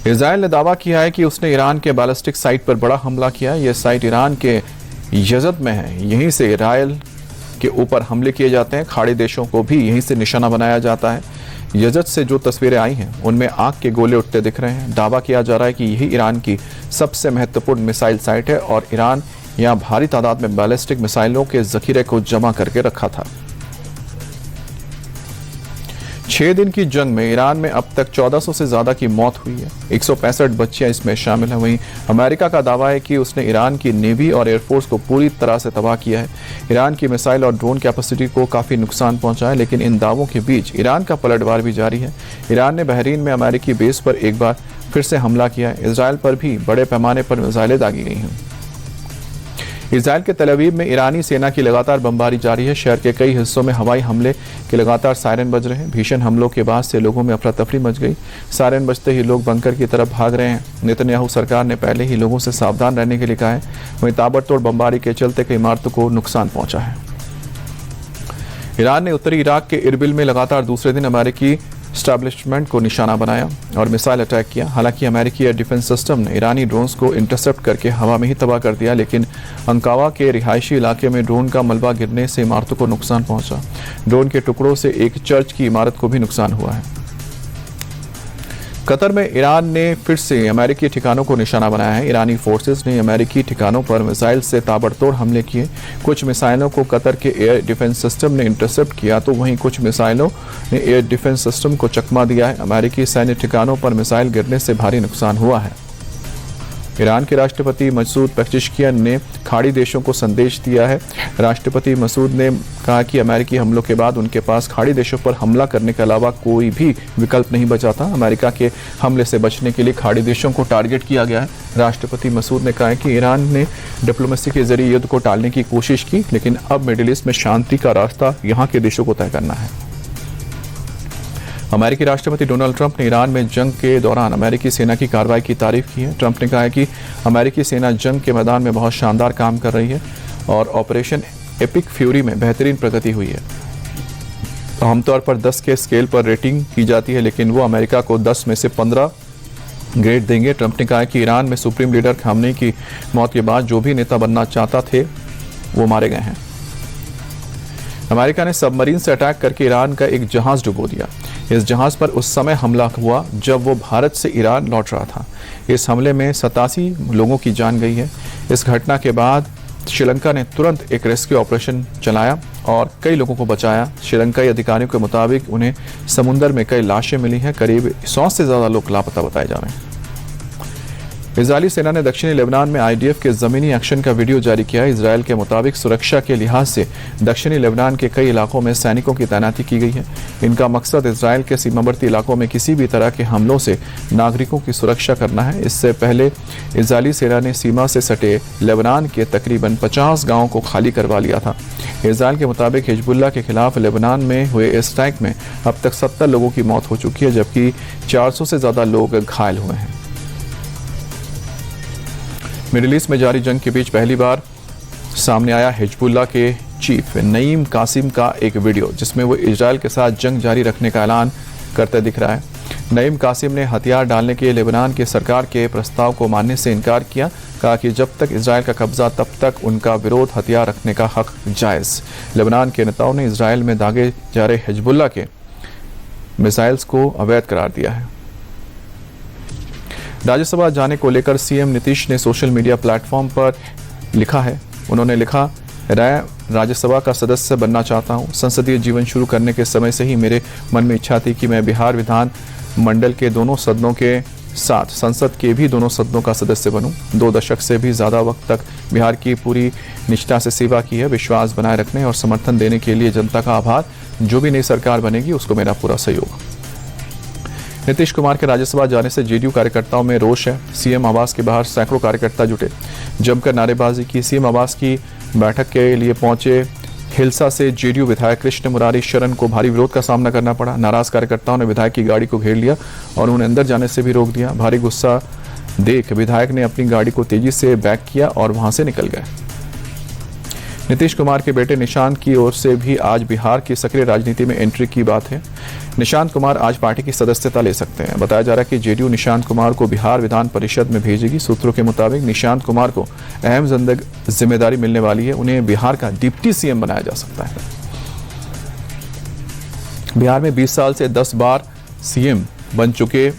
Israel ने दावा किया है कि उसने ईरान के बैलिस्टिक साइट पर बड़ा हमला किया। यह साइट ईरान के यजद में है। यहीं से इजराइल के ऊपर हमले किए जाते हैं। खाड़ी देशों को भी यहीं से निशाना बनाया जाता है। यजद से जो तस्वीरें आई हैं उनमें आग के गोले उठते दिख रहे हैं। दावा किया जा रहा है कि यही ईरान की सबसे महत्वपूर्ण मिसाइल साइट है और ईरान यहाँ भारी तादाद में बैलिस्टिक मिसाइलों के जखीरे को जमा करके रखा था। 6 दिन की जंग में ईरान में अब तक 1400 से ज्यादा की मौत हुई है। 165 बच्चियां इसमें शामिल हैं। वहीं अमेरिका का दावा है कि उसने ईरान की नेवी और एयरफोर्स को पूरी तरह से तबाह किया है। ईरान की मिसाइल और ड्रोन कैपेसिटी को काफी नुकसान पहुंचा है, लेकिन इन दावों के बीच ईरान का पलटवार भी जारी है। ईरान ने बहरीन में अमेरिकी बेस पर एक बार फिर से हमला किया है। इजराइल पर भी बड़े पैमाने पर मिसाइलें दागी गई हैं। इजराइल के तल अवीव में ईरानी सेना की लगातार बमबारी जारी है। शहर के कई हिस्सों में हवाई हमले के लगातार सायरन बज रहे हैं। भीषण हमलों के बाद से लोगों में अफरा तफरी मच गई। सायरन बजते ही लोग बंकर की तरफ भाग रहे हैं। नेतन्याहू सरकार ने पहले ही लोगों से सावधान रहने के लिए कहा है। वहीं ताबड़तोड़ बमबारी के चलते कई इमारतों को नुकसान पहुंचा है। ईरान ने उत्तरी इराक के इरबिल में लगातार दूसरे दिन अमेरिकी स्टैब्लिशमेंट को निशाना बनाया और मिसाइल अटैक किया। हालांकि अमेरिकी एयर डिफेंस सिस्टम ने ईरानी ड्रोन्स को इंटरसेप्ट करके हवा में ही तबाह कर दिया, लेकिन अंकावा के रिहायशी इलाके में ड्रोन का मलबा गिरने से इमारतों को नुकसान पहुंचा। ड्रोन के टुकड़ों से एक चर्च की इमारत को भी नुकसान हुआ है। कतर में ईरान ने फिर से अमेरिकी ठिकानों को निशाना बनाया है। ईरानी फोर्सेस ने अमेरिकी ठिकानों पर मिसाइल से ताबड़तोड़ हमले किए। कुछ मिसाइलों को कतर के एयर डिफेंस सिस्टम ने इंटरसेप्ट किया, तो वहीं कुछ मिसाइलों ने एयर डिफेंस सिस्टम को चकमा दिया है। अमेरिकी सैन्य ठिकानों पर मिसाइल गिरने से भारी नुकसान हुआ है। ईरान के राष्ट्रपति मसूद पेज़ेश्कियान ने खाड़ी देशों को संदेश दिया है। राष्ट्रपति मसूद ने कहा कि अमेरिकी हमलों के बाद उनके पास खाड़ी देशों पर हमला करने के अलावा कोई भी विकल्प नहीं बचा था। अमेरिका के हमले से बचने के लिए खाड़ी देशों को टारगेट किया गया है। राष्ट्रपति मसूद ने कहा कि ईरान ने डिप्लोमेसी के जरिए युद्ध को टालने की कोशिश की, लेकिन अब मिडिल ईस्ट में शांति का रास्ता यहाँ के देशों को तय करना है। अमेरिकी राष्ट्रपति डोनाल्ड ट्रंप ने ईरान में जंग के दौरान अमेरिकी सेना की कार्रवाई की तारीफ की है। ट्रंप ने कहा है कि अमेरिकी सेना जंग के मैदान में बहुत शानदार काम कर रही है और ऑपरेशन एपिक फ्यूरी में बेहतरीन प्रगति हुई है। आमतौर पर 10 के स्केल पर रेटिंग की जाती है, लेकिन वो अमेरिका को 10 में से 15 ग्रेड देंगे। ट्रंप ने कहा कि ईरान में सुप्रीम लीडर खामनेई की मौत के बाद जो भी नेता बनना चाहता थे वो मारे गए हैं। अमेरिका ने सबमरीन से अटैक करके ईरान का एक जहाज डुबो दिया। इस जहाज पर उस समय हमला हुआ जब वो भारत से ईरान लौट रहा था। इस हमले में 87 लोगों की जान गई है। इस घटना के बाद श्रीलंका ने तुरंत एक रेस्क्यू ऑपरेशन चलाया और कई लोगों को बचाया। श्रीलंकाई अधिकारियों के मुताबिक उन्हें समुद्र में कई लाशें मिली हैं। करीब 100 से ज्यादा लोग लापता बताए जा रहे हैं। इजरायली सेना ने दक्षिणी लेबनान में आईडीएफ के जमीनी एक्शन का वीडियो जारी किया है। इजरायल के मुताबिक सुरक्षा के लिहाज से दक्षिणी लेबनान के कई इलाकों में सैनिकों की तैनाती की गई है। इनका मकसद इजरायल के सीमावर्ती इलाकों में किसी भी तरह के हमलों से नागरिकों की सुरक्षा करना है। इससे पहले इजरायली सेना ने सीमा से सटे लेबनान के तकरीबन 50 गाँवों को खाली करवा लिया था। इजरायल के मुताबिक हिजबुल्लाह के खिलाफ लेबनान में हुए इस अटैक में अब तक 70 लोगों की मौत हो चुकी है, जबकि 400 से ज्यादा लोग घायल हुए हैं। मिडिल ईस्ट में जारी जंग के बीच पहली बार सामने आया हिजबुल्लाह के चीफ नईम कासिम का एक वीडियो, जिसमें वो इजरायल के साथ जंग जारी रखने का ऐलान करते दिख रहा है। नईम कासिम ने हथियार डालने के लेबनान की सरकार के प्रस्ताव को मानने से इनकार किया। कहा कि जब तक इजरायल का कब्जा तब तक उनका विरोध हथियार रखने का हक जायज़। लेबनान के नेताओं ने इजरायल में दागे जा रहे हिजबुल्लाह के मिसाइल्स को अवैध करार दिया है। राज्यसभा जाने को लेकर सीएम नीतीश ने सोशल मीडिया प्लेटफॉर्म पर लिखा है। उन्होंने लिखा, मैं राज्यसभा का सदस्य बनना चाहता हूं। संसदीय जीवन शुरू करने के समय से ही मेरे मन में इच्छा थी कि मैं बिहार विधान मंडल के दोनों सदनों के साथ संसद के भी दोनों सदनों का सदस्य बनूं। 2 दशक से भी ज़्यादा वक्त तक बिहार की पूरी निष्ठा से सेवा की है। विश्वास बनाए रखने और समर्थन देने के लिए जनता का आभार। जो भी नई सरकार बनेगी उसको मेरा पूरा सहयोग। नीतीश कुमार के राज्यसभा जाने से जेडीयू कार्यकर्ताओं में रोष है। सीएम आवास के बाहर सैकड़ों कार्यकर्ता जुटे, जमकर नारेबाजी की। सीएम आवास की बैठक के लिए पहुंचे हिलसा से जेडीयू विधायक कृष्ण मुरारी शरण को भारी विरोध का सामना करना पड़ा। नाराज कार्यकर्ताओं ने विधायक की गाड़ी को घेर लिया और उन्हें अंदर जाने से भी रोक दिया। भारी गुस्सा देख विधायक ने अपनी गाड़ी को तेजी से बैक किया और वहां से निकल गए। नीतीश कुमार के बेटे निशांत की ओर से भी आज बिहार की सक्रिय राजनीति में एंट्री की बात है। निशांत कुमार आज पार्टी की सदस्यता ले सकते हैं। बताया जा रहा है कि जेडीयू निशांत कुमार को बिहार विधान परिषद में भेजेगी। सूत्रों के मुताबिक निशांत कुमार को अहम जिम्मेदारी मिलने वाली है। उन्हें बिहार का डिप्टी सीएम बनाया जा सकता है। बिहार में 20 साल से 10 बार सीएम बन चुके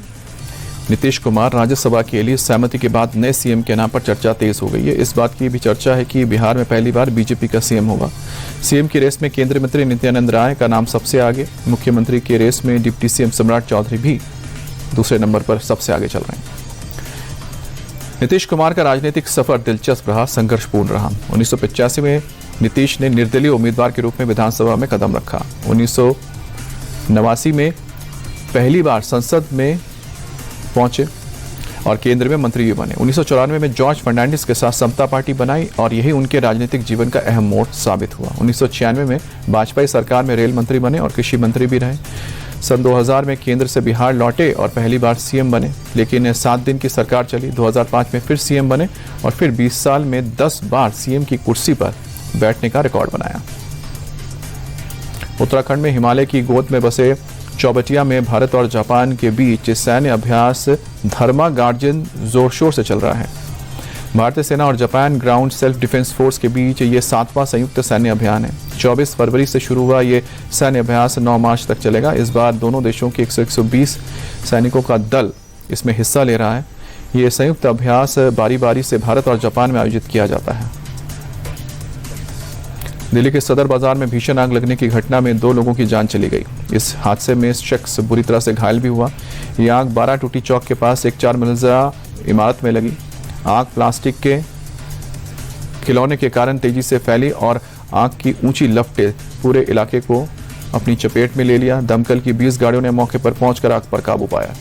नीतीश कुमार राज्यसभा के लिए सहमति के बाद नए सीएम के नाम पर चर्चा तेज हो गई है। इस बात की भी चर्चा है कि बिहार में पहली बार बीजेपी का सीएम होगा। सीएम की रेस में केंद्रीय मंत्री नित्यानंद राय का नाम सबसे आगे। मुख्यमंत्री की रेस में डिप्टी सीएम सम्राट चौधरी भी दूसरे नंबर पर सबसे आगे चल रहे हैं। नीतीश कुमार का राजनीतिक सफर दिलचस्प रहा, संघर्षपूर्ण रहा। 1985 में नीतीश ने निर्दलीय उम्मीदवार के रूप में विधानसभा में कदम रखा। 1989 में पहली बार संसद में पहुंचे और केंद्र में मंत्री भी बने। 1994 में जॉर्ज फर्नांडिस के साथ समता पार्टी बनाई और यही उनके राजनीतिक जीवन का अहम मोड़ साबित हुआ। 1996 में वाजपेयी सरकार में रेल मंत्री बने और कृषि मंत्री भी रहे। सन 2000 में केंद्र से बिहार लौटे और पहली बार सीएम बने, लेकिन 7 दिन की सरकार चली। 2005 में फिर सीएम बने और फिर 20 साल में 10 बार सीएम की कुर्सी पर बैठने का रिकॉर्ड बनाया। उत्तराखंड में हिमालय की गोद में बसे चौबटिया में भारत और जापान के बीच सैन्य अभ्यास धर्मा गार्जियन जोर शोर से चल रहा है। भारतीय सेना और Japan ground self defence force के बीच ये 7वां संयुक्त सैन्य अभियान है। 24 फरवरी से शुरू हुआ ये सैन्य अभ्यास 9 मार्च तक चलेगा। इस बार दोनों देशों के 120 सैनिकों का दल इसमें हिस्सा ले रहा है। ये संयुक्त अभ्यास बारी बारी से भारत और जापान में आयोजित किया जाता है। दिल्ली के सदर बाजार में भीषण आग लगने की घटना में 2 लोगों की जान चली गई। इस हादसे में शख्स बुरी तरह से घायल भी हुआ। ये आग 12 टूटी चौक के पास एक 4 मंजिला इमारत में लगी। आग प्लास्टिक के खिलौने के कारण तेजी से फैली और आग की ऊंची लपटें पूरे इलाके को अपनी चपेट में ले लिया। दमकल की 20 गाड़ियों ने मौके पर पहुंचकर आग पर काबू पाया।